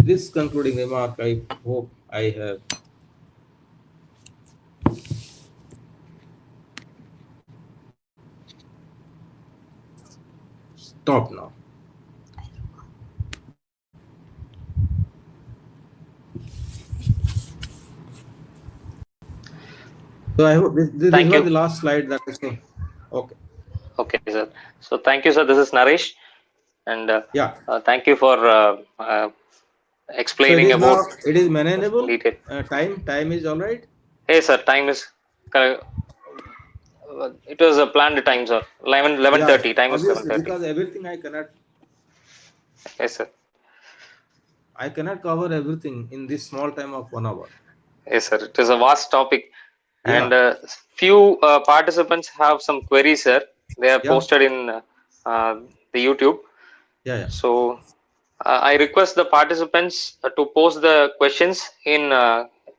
This concluding remark, I hope I have stopped now. So I hope this was the last slide that is okay. Okay, sir. So thank you, sir. This is Naresh, and thank you for explaining so about. It is manageable. Time is all right. Hey, sir. Time is correct. It was a planned time, sir. 11:30. Time is 11:30. Because everything I cannot. Yes, sir. I cannot cover everything in this small time of 1 hour. Yes, sir. It is a vast topic, and few participants have some queries, sir. They are posted in the YouTube. So I request the participants to post the questions in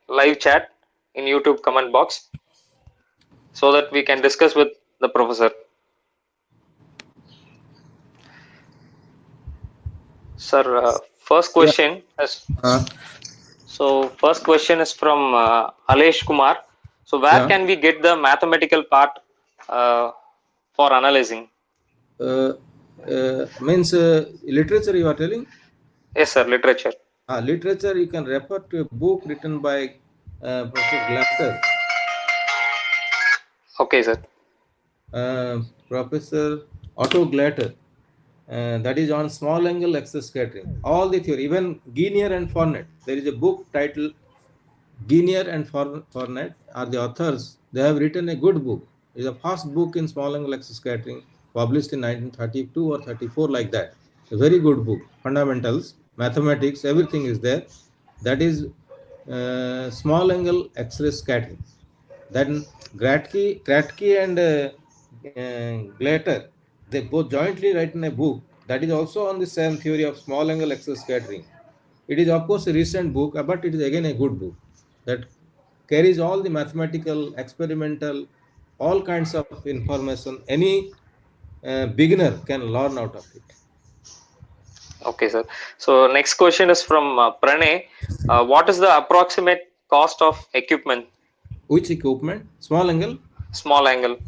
live chat in YouTube comment box, so that we can discuss with the professor. Sir, first question is first question is from Alesh Kumar. So where can we get the mathematical part for analyzing? Means literature you are telling? Yes, sir. Literature. Literature, you can refer to a book written by Professor Glatter. Okay, sir. Professor Otto Glatter. That is on small angle X-ray scattering. All the theory, even Guinier and Fornet. There is a book titled Guinier and Fornet are the authors. They have written a good book. It is a first book in small angle X-ray scattering, published in 1932 or 34, like that. A very good book. Fundamentals, mathematics, everything is there. That is small angle X-ray scattering. Then Kratky and Glatter, they both jointly written a book that is also on the same theory of small angle X-ray scattering. It is of course a recent book, but it is again a good book that carries all the mathematical, experimental, all kinds of information any beginner can learn out of it. Okay, sir. So next question is from Pranay. What is the approximate cost of equipment? Which equipment? Small angle? Small angle.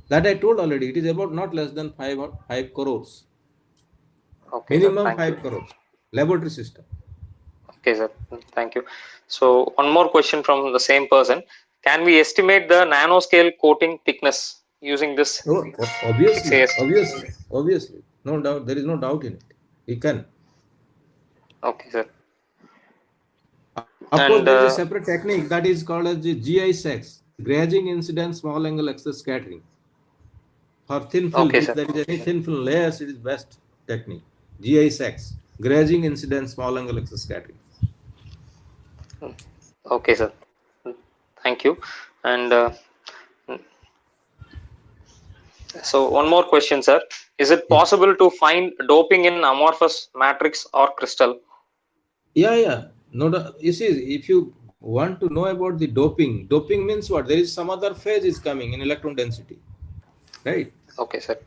That I told already. It is about not less than 5 crores. Okay, minimum 5 crores. Laboratory system. Okay, sir. Thank you. So one more question from the same person. Can we estimate the nanoscale coating thickness using this? Oh, obviously. No doubt. There is no doubt in it. We can. Okay, sir. Of course, there is a separate technique that is called as the GISX, Grazing Incidence Small Angle X-ray Scattering. For thin film, if there is any thin film layers, it is best technique. GISX, Grazing Incidence Small Angle X-ray Scattering. Okay, sir. Thank you. And so one more question, sir. Is it possible to find doping in amorphous matrix or crystal? Yeah. No, you see, if you want to know about the doping means what? There is some other phase is coming in electron density, right? Okay, sir.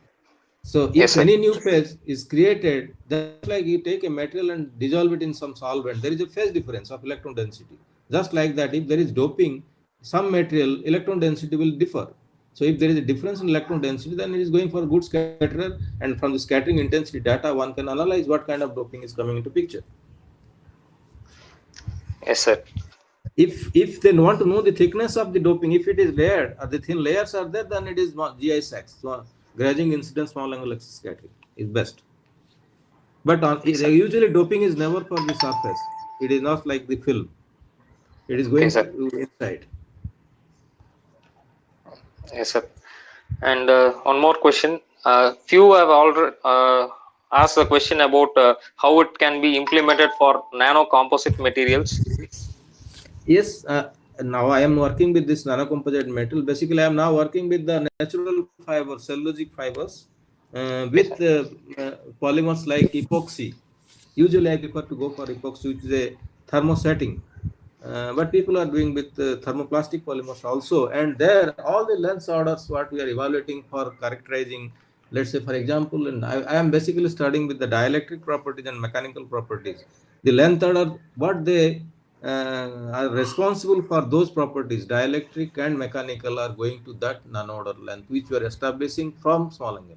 So if any new phase is created, just like you take a material and dissolve it in some solvent, there is a phase difference of electron density. Just like that, if there is doping, some material electron density will differ. So if there is a difference in electron density, then it is going for a good scatterer, and from the scattering intensity data, one can analyze what kind of doping is coming into picture. Yes, sir. If they want to know the thickness of the doping, if it is layered, or the thin layers are there, then it is GI sacs. So grazing incidence small angle axis scattering is best. But usually doping is never for the surface. It is not like the film. It is going to inside. Yes, sir. And one more question. Few have already asked the question about how it can be implemented for nano composite materials. Yes, now I am working with this nanocomposite metal. Basically, I am now working with the natural fibers, cellulosic fibers, with polymers like epoxy. Usually, I prefer to go for epoxy, which is a thermosetting. But people are doing with thermoplastic polymers also. And there, all the length orders, what we are evaluating for characterizing, let's say, for example, and I am basically studying with the dielectric properties and mechanical properties. The length order, what they are responsible for those properties, dielectric and mechanical, are going to that nano-order length, which we are establishing from small angle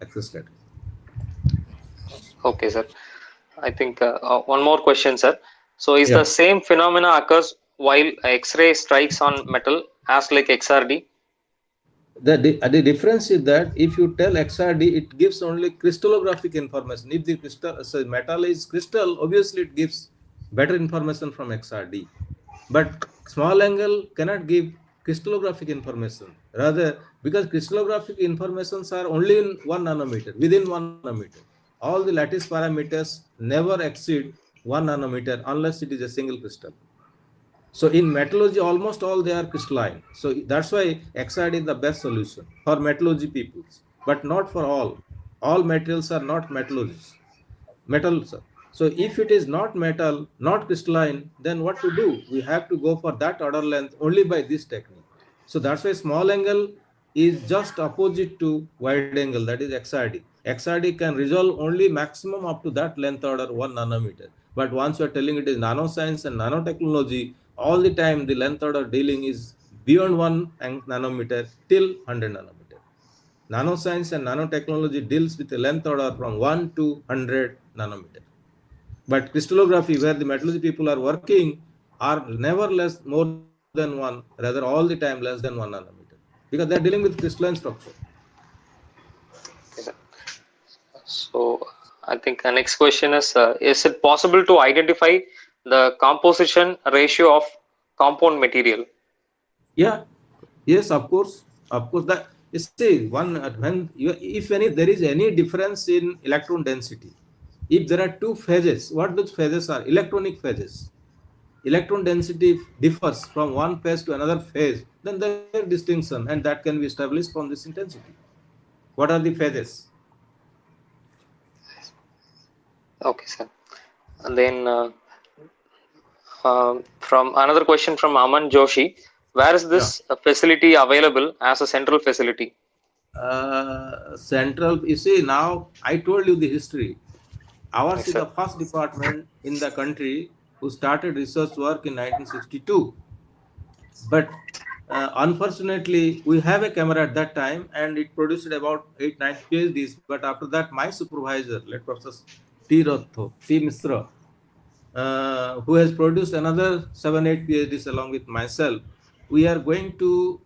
axis scattering. Okay, sir. I think one more question, sir. So, is the same phenomena occurs while X-ray strikes on metal as like XRD? The difference is that if you tell XRD, it gives only crystallographic information. If the metal is crystal, obviously it gives better information from XRD. But small angle cannot give crystallographic information. Rather, because crystallographic informations are only in 1 nanometer, within 1 nanometer. All the lattice parameters never exceed 1 nanometer unless it is a single crystal. So in metallurgy, almost all they are crystalline. So that's why XRD is the best solution for metallurgy peoples, but not for all. All materials are not metals. So if it is not metal, not crystalline, then what to do? We have to go for that order length only by this technique. So that's why small angle is just opposite to wide angle, that is XRD. XRD can resolve only maximum up to that length order 1 nanometer. But once you are telling it is nanoscience and nanotechnology, all the time the length order dealing is beyond 1 nanometer till 100 nanometer. Nanoscience and nanotechnology deals with a length order from 1 to 100 nanometer. But crystallography, where the metallurgy people are working, are never less more than 1, rather all the time less than 1 nanometer, because they are dealing with crystalline structure. So I think the next question is it possible to identify the composition ratio of compound material? Yeah, yes, of course. That you see, if there is any difference in electron density, if there are two phases, what those phases are? Electronic phases. Electron density differs from one phase to another phase, then there is distinction, and that can be established from this intensity. What are the phases? Okay, sir. And then from another question from Aman Joshi, where is this facility available as a central facility? Central, you see, now I told you the history. Ours is the first department in the country who started research work in 1962. But unfortunately, we have a camera at that time, and it produced about 8-9 PhDs. But after that, my supervisor, Professor T. Misra, who has produced another 7-8 PhDs along with myself, we are going to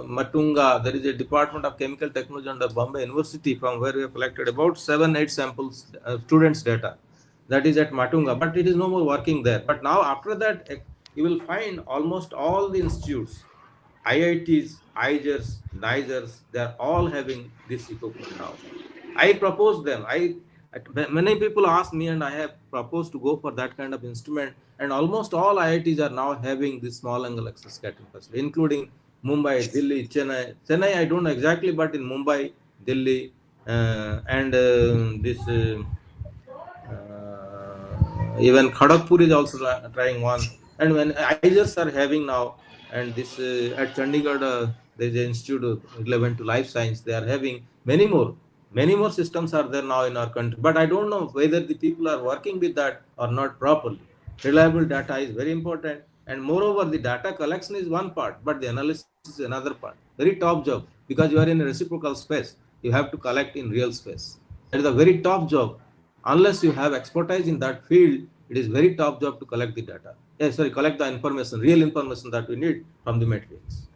Matunga. There is a Department of Chemical Technology under Bombay University, from where we have collected about 7-8 samples, students' data. That is at Matunga, but it is no more working there. But now after that, you will find almost all the institutes, IITs, IGERs, NIGERs, they are all having this equipment now. I proposed them. Many people ask me, and I have proposed to go for that kind of instrument. And almost all IITs are now having this small angle axis scattering facility, including Mumbai, Delhi, Chennai. Chennai, I don't know exactly, but in Mumbai, Delhi, and even Kharagpur is also trying one. And when IGERs are having now, and this at Chandigarh, there is an institute relevant to life science. They are having many more systems are there now in our country. But I don't know whether the people are working with that or not properly. Reliable data is very important, and moreover, the data collection is one part, but the analysis is another part. Very top job, because you are in a reciprocal space. You have to collect in real space. That is a very top job. Unless you have expertise in that field, It is very top job to collect the data. Collect the information, real information that we need from the materials.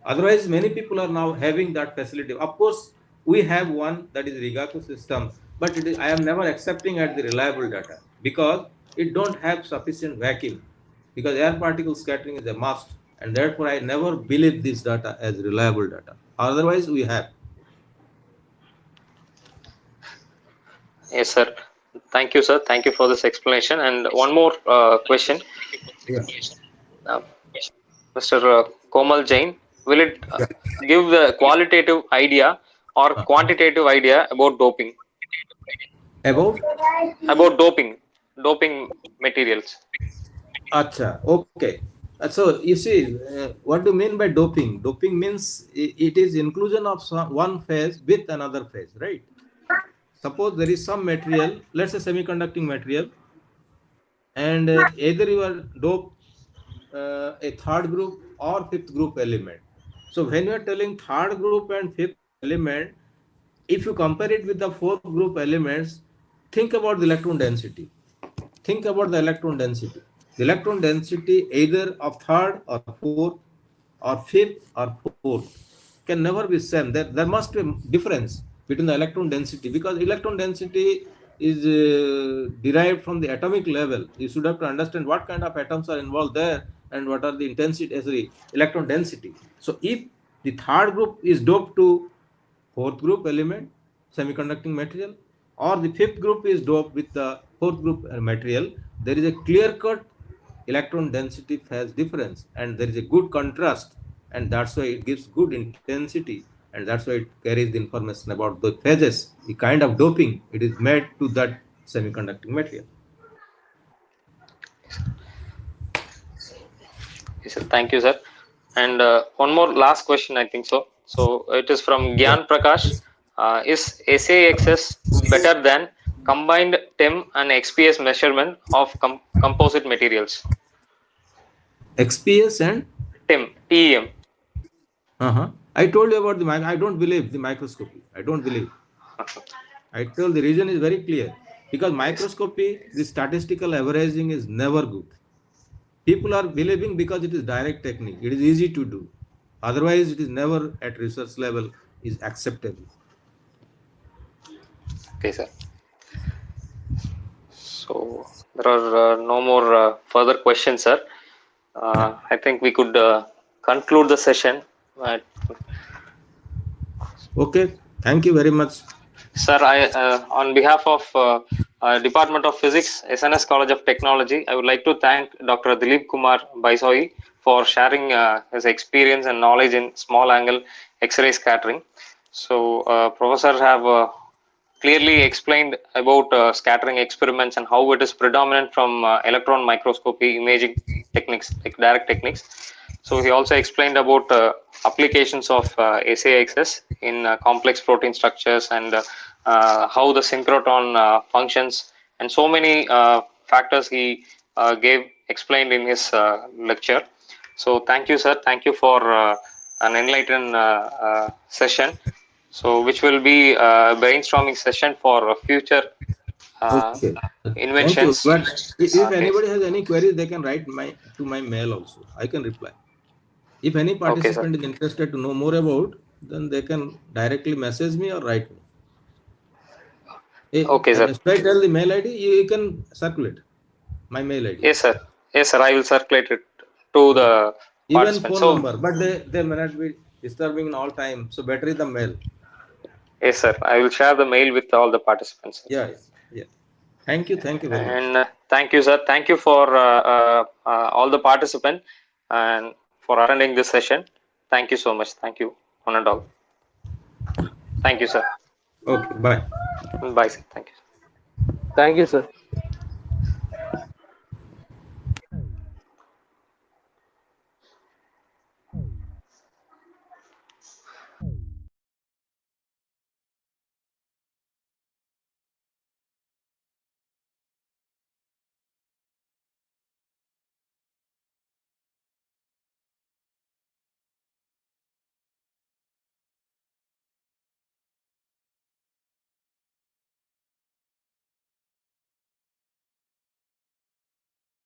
Otherwise, many people are now having that facility. Of course, we have one, that is Rigaku system, but I am never accepting at the reliable data because it don't have sufficient vacuum, because air particle scattering is a must, and therefore I never believe this data as reliable data. Otherwise, we have. Yes, sir. Thank you, sir. Thank you for this explanation. And one more question. Yeah. Mr. Komal Jain, will it give the qualitative idea or quantitative idea about doping? About doping materials. Acha, okay. So you see, what do you mean by doping? Doping means it is inclusion of one phase with another phase, right? Suppose there is some material, let's say semiconducting material, and either you are dope a third group or fifth group element. So when you are telling third group and fifth element, if you compare it with the fourth group elements, think about the electron density. Think about the electron density. The electron density either of third or fourth or fifth or fourth can never be same. There must be a difference between the electron density, because electron density is derived from the atomic level. You should have to understand what kind of atoms are involved there and what are the electron density. So if the third group is doped to fourth group element, semiconducting material, or the fifth group is doped with the fourth group material, there is a clear-cut electron density phase difference, and there is a good contrast, and that's why it gives good intensity, and that's why it carries the information about the phases, the kind of doping it is made to that semiconducting material. Yes, sir. Thank you, sir. And one more last question, I think so. So it is from Gyan Prakash. Is SAXS better than combined TEM and XPS measurement of composite materials? XPS and TEM. I told you about the I don't believe the microscopy. I don't believe. I told the reason is very clear. Because microscopy, the statistical averaging is never good. People are believing because it is direct technique. It is easy to do. Otherwise, it is never at research level is acceptable. Okay, sir. So there are no more further questions, sir. I think we could conclude the session. Okay. Thank you very much. Sir, on behalf of Department of Physics, SNS College of Technology, I would like to thank Dr. Dilip Kumar Baisoi for sharing his experience and knowledge in small angle X-ray scattering. So, Professor have clearly explained about scattering experiments and how it is predominant from electron microscopy imaging techniques, like direct techniques. So he also explained about applications of SAXS in complex protein structures and how the synchrotron functions, and so many factors he explained in his lecture. So thank you, sir. Thank you for an enlightened session. So which will be a brainstorming session for future inventions. Thank you. But if anybody has any queries, they can write to my mail also. I can reply. If any participant is interested to know more about, then they can directly message me or write me. Okay, sir. If I tell the mail ID, you can circulate my mail ID. Yes, sir. Yes, sir. I will circulate it to the even phone number, but they may not be disturbing in all time. So better is the mail. Yes, sir. I will share the mail with all the participants. Yeah. Thank you very much. And thank you, sir. Thank you for all the participants and for attending this session. Thank you so much. Thank you, one and all. Thank you, sir. Okay, bye. Bye, sir. Thank you. Thank you, sir.